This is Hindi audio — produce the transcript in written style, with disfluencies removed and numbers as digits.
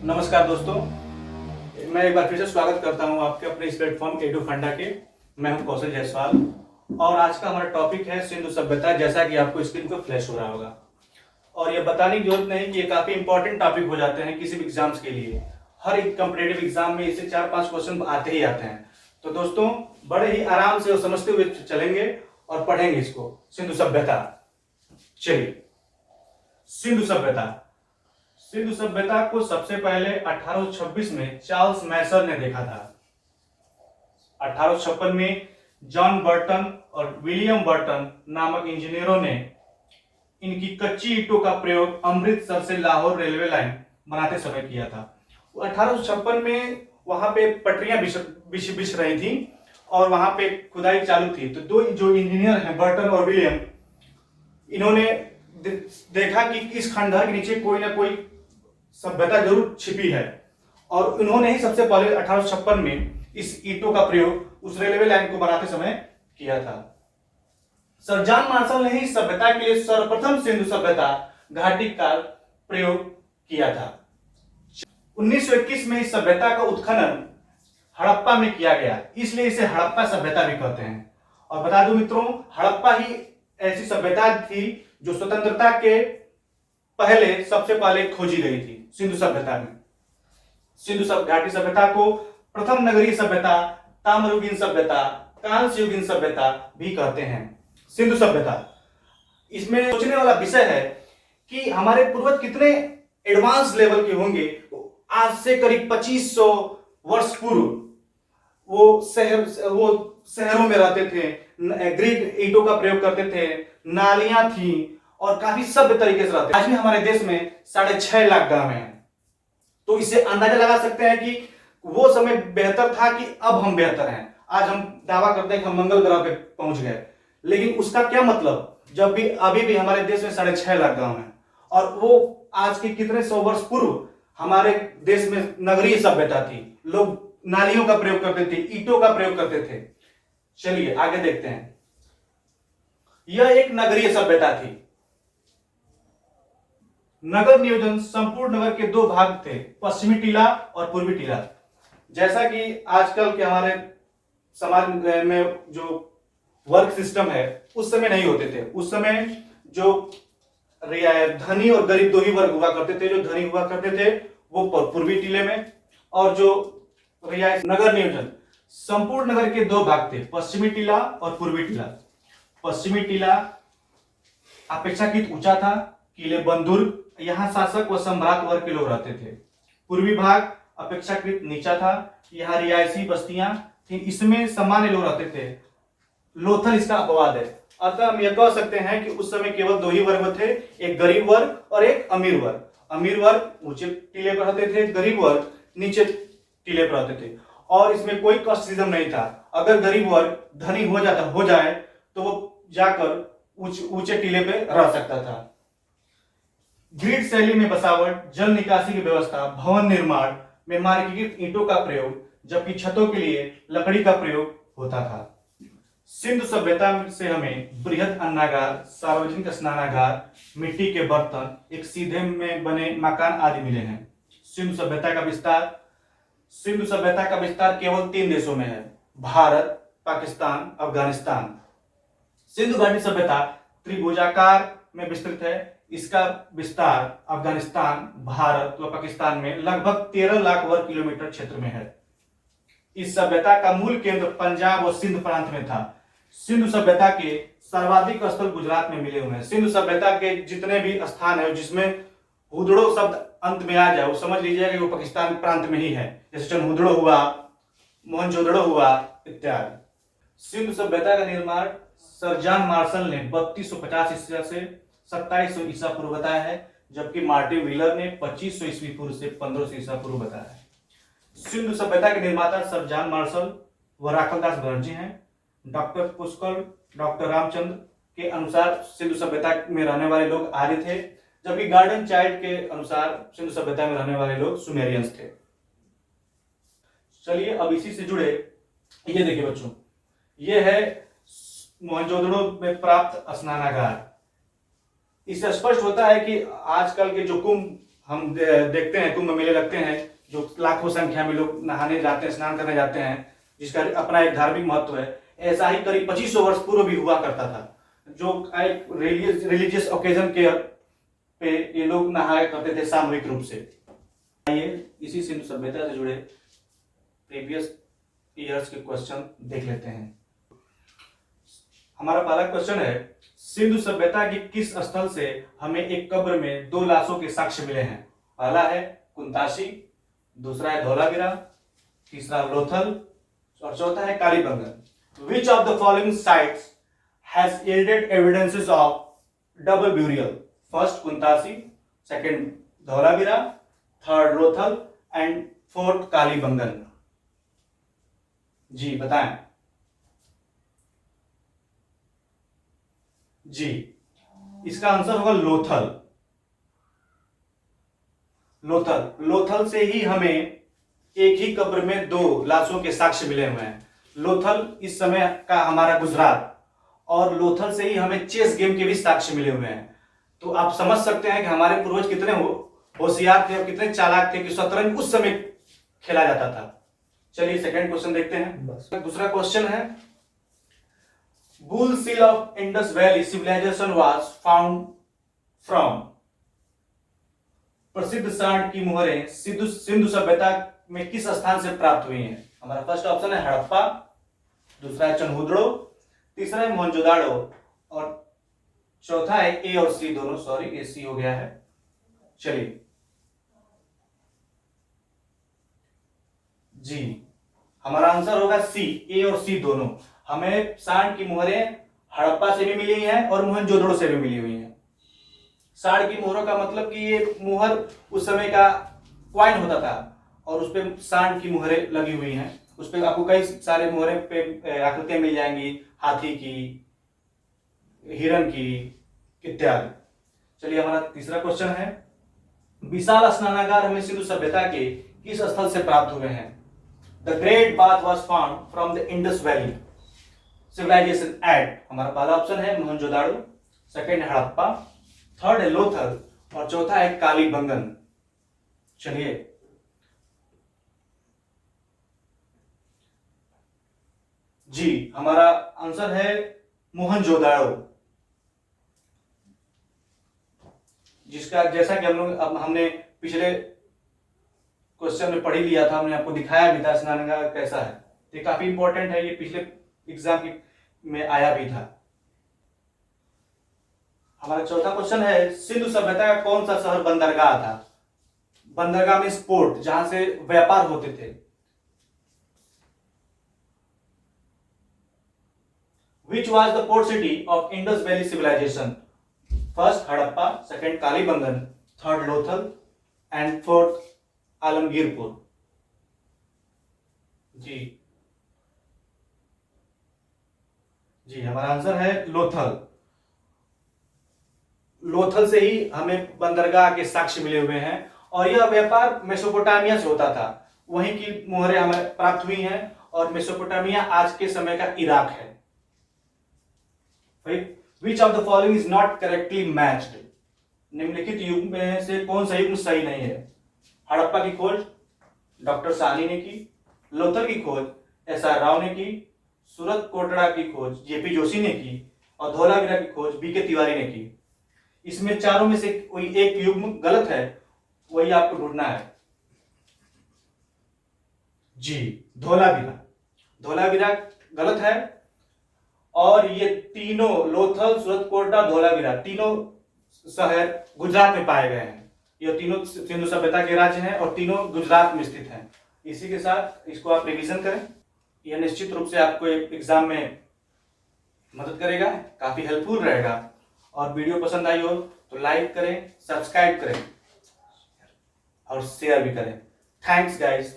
नमस्कार दोस्तों, मैं एक बार फिर से स्वागत करता हूं आपके अपने इस प्लेटफॉर्म एडू फंडा के। मैं हूं कौशल जायसवाल और आज का हमारा टॉपिक है सिंधु सभ्यता, जैसा कि आपको स्क्रीन पर फ्लैश हो रहा होगा। और ये बताने की जरूरत नहीं कि ये काफी इंपॉर्टेंट टॉपिक हो जाते हैं किसी भी एग्जाम्स के लिए। हर एक कॉम्पिटेटिव एग्जाम में इससे 4-5 क्वेश्चन आते ही आते हैं। तो दोस्तों, बड़े ही आराम से और समझते हुए चलेंगे और पढ़ेंगे इसको। सिंधु सभ्यता, चलिए। सिंधु सभ्यता सिंधु सभ्यता को सबसे पहले 1826 में चार्ल्स मैसर ने देखा था। 1856 में जॉन बर्टन और विलियम बर्टन नामक इंजीनियरों ने इनकी कच्ची ईंटों का प्रयोग अमृतसर से लाहौर रेलवे लाइन बनाते समय किया था। 1856 में वहां पे पटरियां बिछ रही थी और वहां पे खुदाई चालू थी। तो दो जो इंजीनियर हैं, बर्टन और विलियम, इन्होंने देखा कि इस खंडहर के नीचे कोई ना कोई सभ्यता जरूर छिपी है और इन्होंने ही सबसे पहले 1856 में इस ईंटों का प्रयोग उस रेलवे लाइन को बनाते समय किया था। सर जॉन मार्शल ने ही सभ्यता के लिए सर्वप्रथम सिंधु सभ्यता घाटी का प्रयोग किया था। 1921 में इस सभ्यता का उत्खनन हड़प्पा में किया गया, इसलिए इसे हड़प्पा सभ्यता भी कहते हैं। और बता दूं मित्रों, हड़प्पा ही ऐसी सभ्यता थी जो स्वतंत्रता के पहले सबसे पहले खोजी गई थी। सिंधु सभ्यता में सिंधु घाटी सभ्यता को प्रथम नगरीय सभ्यता, ताम्रयुगीन सभ्यता, कांस्य युगीन सभ्यता भी कहते हैं। सिंधु सभ्यता, इसमें सोचने वाला विषय है कि हमारे पूर्वज कितने एडवांस लेवल के होंगे। आज से करीब 2500 वर्ष पूर्व वो शहरों में रहते थे, ग्रिड ईंटों का प्रयोग करते थे, नालियां थी और काफी सभ्य तरीके से रहते। आज भी हमारे देश में 6.5 लाख गांव हैं। तो इससे अंदाजा लगा सकते हैं कि वो समय बेहतर था कि अब हम बेहतर हैं। आज हम दावा करते हैं कि हम मंगल ग्रह पे पहुंच गए, लेकिन उसका क्या मतलब, जब भी अभी भी हमारे देश में 6.5 लाख गांव हैं और वो आज के कितने 100 वर्ष पूर्व हमारे देश में नगरीय सभ्यता थी। लोग नालियों का प्रयोग करते थे, ईंटों का प्रयोग करते थे। चलिए आगे देखते हैं। यह एक नगरीय सभ्यता थी। नगर नियोजन संपूर्ण नगर के 2 भाग थे, पश्चिमी टीला और पूर्वी टीला। जैसा कि आजकल के हमारे समाज में जो वर्ग सिस्टम है उस समय नहीं होते थे। उस समय जो धनी और गरीब 2 ही वर्ग हुआ करते थे। जो धनी हुआ करते थे वो पूर्वी टीले में, और जो नगर नियोजन संपूर्ण नगर के 2 भाग थे, पश्चिमी टीला और पूर्वी टीला। पश्चिमी टीला अपेक्षाकृत ऊंचा था, किले बंदुर्ग, यहाँ शासक व सम्राट वर्ग के लोग रहते थे। पूर्वी भाग अपेक्षाकृत नीचा था, यहाँ रियायती बस्तियां थी, इसमें सामान्य लोग रहते थे। लोथल इसका अपवाद है। अतः हम यह कह सकते हैं कि उस समय केवल 2 ही वर्ग थे, एक गरीब वर्ग और एक अमीर वर्ग। अमीर वर्ग ऊंचे टीले पर रहते थे, गरीब वर्ग नीचे टीले पर रहते थे और इसमें कोई कास्ट सिस्टम नहीं था। अगर गरीब वर्ग धनी हो जाए तो वो जाकर ऊंचे टीले पे रह सकता था। ग्रिड शैली में बसावट, जल निकासी की व्यवस्था, भवन निर्माण में मानकीकृत ईंटों का प्रयोग, जबकि छतों के लिए लकड़ी का प्रयोग होता था। सिंधु सभ्यता से हमें बृहद अन्नागार, सार्वजनिक स्नानागार, मिट्टी के बर्तन, एक सीधे में बने मकान आदि मिले हैं। सिंधु सभ्यता का विस्तार केवल 3 देशों में है, भारत, पाकिस्तान, अफगानिस्तान। सिंधु घाटी सभ्यता त्रिभुजाकार में विस्तृत है। इसका विस्तार अफगानिस्तान, भारत व पाकिस्तान में लगभग 13 लाख वर्ग किलोमीटर क्षेत्र में है। इस सभ्यता का मूल केंद्र पंजाब और सिंध प्रांत में था। सिंधु सभ्यता के सर्वाधिक स्थल गुजरात में मिले हुए हैं। सिंधु सभ्यता के जितने भी स्थान है जिसमें हुदड़ो शब्द अंत में आ जाए वो समझ लीजिएगा कि वो पाकिस्तान प्रांत में ही है। जैसे चनहुदड़ो हुआ, मोहनजोदड़ो हुआ इत्यादि। सिंधु सभ्यता का निर्माण सर जॉन मार्शल ने 3250 ईस्वी से 2700 ईसा पूर्व बताया है, जबकि मार्टिन व्हीलर ने 2500 ईस्वी पूर्व से 1500 ईसा पूर्व बताया है। सिंधु सभ्यता के निर्माता सर जॉन मार्शल व राखलदास बनर्जी हैं। डॉक्टर पुष्कर, डॉक्टर रामचंद्र के अनुसार सिंधु सभ्यता में रहने वाले लोग आर्य थे, जबकि गार्डन चाइल्ड के अनुसार सिंधु सभ्यता में रहने वाले लोग सुमेरियंस थे। चलिए अब इसी से जुड़े ये देखिए बच्चों, ये है मोहनजोदड़ो में प्राप्त स्नानागार। इससे स्पष्ट होता है कि आजकल के जो कुंभ हम देखते हैं कुंभ मेले लगते हैं, जो लाखों संख्या में लोग नहाने जाते हैं, स्नान करने जाते हैं, जिसका अपना एक धार्मिक महत्व है। ऐसा ही करीब 2500 वर्ष पूर्व भी हुआ करता था, जो एक रिलीजियस ओकेजन के पे ये लोग नहाया करते थे सामूहिक रूप से। आइए इसी सिंधु सभ्यता से जुड़े प्रीवियस ईयर्स के क्वेश्चन देख लेते हैं। हमारा पहला क्वेश्चन है, सिंधु सभ्यता की किस स्थल से हमें एक कब्र में 2 लाशों के साक्ष्य मिले हैं? पहला है कुंताशी, दूसरा है धौलावीरा, तीसरा लोथल और चौथा है Kalibangan. Which of the following sites has yielded evidences of double burial? First Kuntasi, second Dholavira, third Lothal and fourth Kalibangan. जी बताएं। जी, इसका आंसर होगा लोथल। लोथल से ही हमें एक ही कब्र में 2 लाशों के साक्ष्य मिले हुए हैं। लोथल इस समय का हमारा गुजरात, और लोथल से ही हमें चेस गेम के भी साक्ष्य मिले हुए हैं। तो आप समझ सकते हैं कि हमारे पूर्वज कितने होशियार थे और कितने चालाक थे कि शतरंज उस समय खेला जाता था। चलिए सेकंड क्वेश्चन देखते हैं। दूसरा क्वेश्चन है, Bull seal of Indus Valley civilization was found from? प्रसिद्ध सांड की मुहरें सिंधु सभ्यता में किस स्थान से प्राप्त हुई हैं? हमारा फर्स्ट ऑप्शन है हड़प्पा, दूसरा है चनहुदड़ो, तीसरा है मोहनजोदाड़ो और चौथा है ए और सी दोनों। सॉरी, ए सी हो गया है। चलिए जी, हमारा आंसर होगा सी, ए और सी दोनों। हमें सांड की मुहरें हड़प्पा से भी मिली हैं और मोहनजोदड़ो से भी मिली हुई हैं। सांड की मुहरों का मतलब कि ये मुहर उस समय का क्वाइन होता था और उस पे सांड की मुहरें लगी हुई हैं। उस पे आपको कई सारे मुहरें पे आकृतियां मिल जाएंगी, हाथी की, हिरन की इत्यादि। चलिए हमारा तीसरा क्वेश्चन है, विशाल स्नानागार हमें सिंधु सभ्यता के किस स्थल से प्राप्त हुए हैं? The Great Bath was found from the Indus Valley civilization at? हमारा पहला ऑप्शन है मोहनजोदाड़ो, सेकंड है हड़प्पा, थर्ड है लोथल और चौथा है कालीबंगन। चलिए जी, हमारा आंसर है मोहनजोदाड़ो, जिसका जैसा कि हमने पिछले क्वेश्चन में पढ़ ही लिया था, हमने आपको दिखाया भी था स्नानागार कैसा है। ये काफी इंपॉर्टेंट है, ये पिछले एग्जाम में आया भी था। हमारा चौथा क्वेश्चन है, सिंधु सभ्यता का कौन सा शहर बंदरगाह था? बंदरगाह में पोर्ट, जहां से व्यापार होते थे। Which was the port city of Indus Valley civilization? First Harappa, second Kalibangan, third Lothal and fourth Alamgirpur. जी जी, हमारा आंसर है लोथल। लोथल से ही हमें बंदरगाह के साक्ष्य मिले हुए हैं और यह व्यापार मेसोपोटामिया से होता था। वहीं की मोहरें हमें प्राप्त हुई हैं और मेसोपोटामिया आज के समय का इराक है। Which of the following is not correctly matched? निम्नलिखित युग में से कौन सा युग सही नहीं है? हड़प्पा की खोज डॉक्टर साहनी ने की, लोथल की खोज एस.आर. राव ने की, सूरत कोटड़ा की खोज जे.पी. जोशी ने की और धौलावीरा की खोज बी.के. तिवारी ने की। इसमें चारों में से कोई एक युग्म गलत है, वही आपको ढूंढना है। जी, धौलावीरा गलत है और ये तीनों लोथल, सूरत कोटड़ा, धौलावीरा तीनों शहर गुजरात में पाए गए हैं। ये तीनों सिंधु सभ्यता के राज्य हैं और तीनों गुजरात में स्थित हैं। इसी के साथ इसको आप रिवीजन करें, यह निश्चित रूप से आपको एग्जाम में मदद करेगा, काफी हेल्पफुल रहेगा। और वीडियो पसंद आई हो तो लाइक करें, सब्सक्राइब करें और शेयर भी करें। Thanks guys.